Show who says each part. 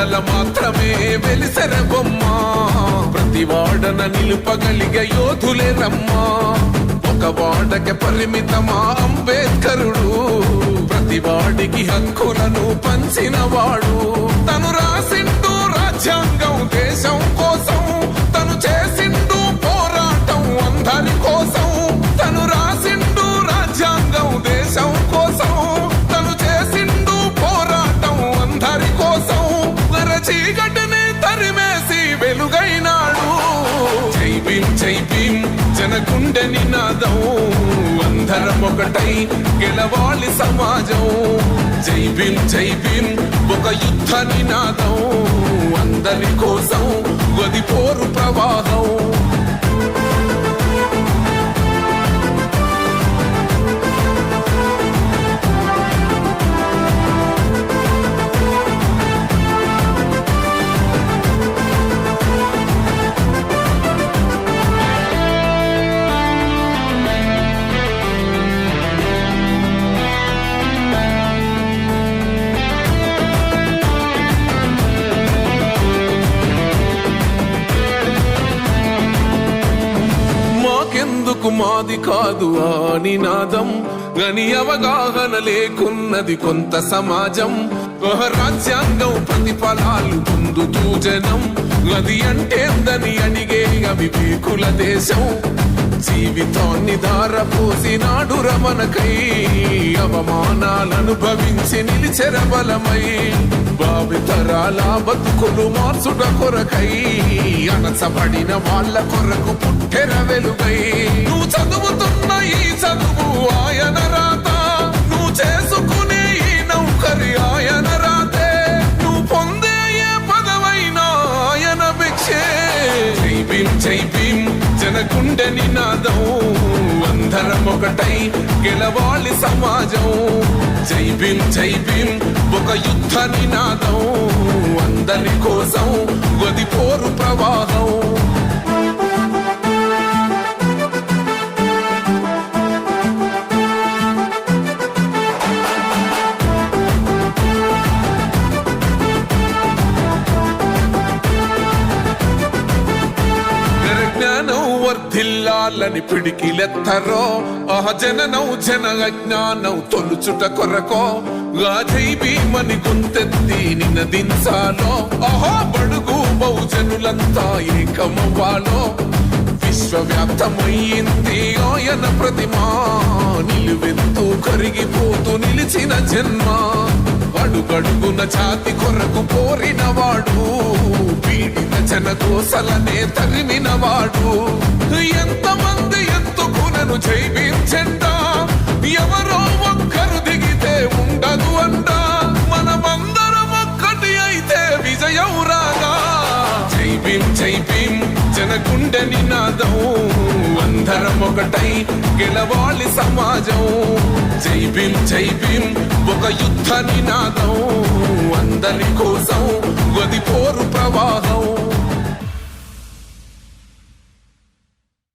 Speaker 1: వాడల మాత్రమే వెలిసెర బొమ్మ ప్రతి వాడన నిలుపగలిగే యోధులే రమ్మా ఒక వాడకి పరిమితమా అంబేద్కరుడు ప్రతి వాడికి హక్కులను పంచిన వాడు తను రాసిండు రాజ్యాంగం దేశం కోసం తను చేసిండు పోరాటం అందరి కోసం తను రాసిండు రాజ్యాంగం దేశం కోసం తను చేసిండు పోరాటం అందరి కోసం చీకటిని తరిమేసి వెలుగైనాడు జై భీమ్ జై భీమ్ జనగుండె నినాదం అందరం ఒకటై గెలవాలి సమాజం జై భీమ్ ఒక యుద్ధ నినాదం అందరి కోసం గది పోరు ప్రవాహం ఎందుకు మాది కాదు ఆ నినాదం గని అవగాహన లేకున్నది కొంత సమాజం రాజ్యాంగం ప్రతిఫలాలు పొందుతూ జనం గది అంటేందని అడిగే అవివేకుల దేశం జీవితాన్ని ధారపోసినాడు రమణకై అవమానాలనుభవించి నిలిచెర బలమై భావితరాల బతుకులు మార్చుట కొరకై అనసబడిన వాళ్ళ కొరకు పుట్టెర వెలుగై నువ్వు చదువుతున్న ఈ చదువు ఆయన రాత నువ్వు చేసుకునే ఈ నౌకరి ఆయన రాతే నువ్వు పొందే ఏ పదవైనా ఆయన భిక్షే జై భీమ్ జనగుండె నినాదం అందరం ఒకటై గెలవాలి సమాజం జై భీమ్ ఒక యుద్ధ నినాదం అందరి కోసం గది పోరు ప్రవాహం వర్ధిల్లాలని పిడికిలెత్తరో ఆహ జననం జన అజ్ఞానం తొలుచుట కొరకో జై భీమని గుంతెత్తి నినదించాలో ఆహా బడుగు బహుజనులంతా ఏకమవ్వాలో విశ్వవ్యాప్తమయ్యింది ఆయన ప్రతిమా నిలువెత్తు కరిగిపోతూ నిలిచిన జన్మ అడుగడుగున జాతి కొరకు పోరిన వాడు పీడిత జనకోసలనే తరిమినవాడు ఎంతమంది ఎత్తుకునను జై భీమ్ జెండా ఎవరో ఒక్కరు దిగితే ఉండదు అంట మనమందరం ఒక్కటి అయితే విజయం రాగా జై భీమ్ జనగుండె నినాదం అందరం ఒకటై గెలవాలి సమాజం జై భీమ్ ఒక యుద్ధ నినాదం అందరి కోసం గది పోరు ప్రవాహం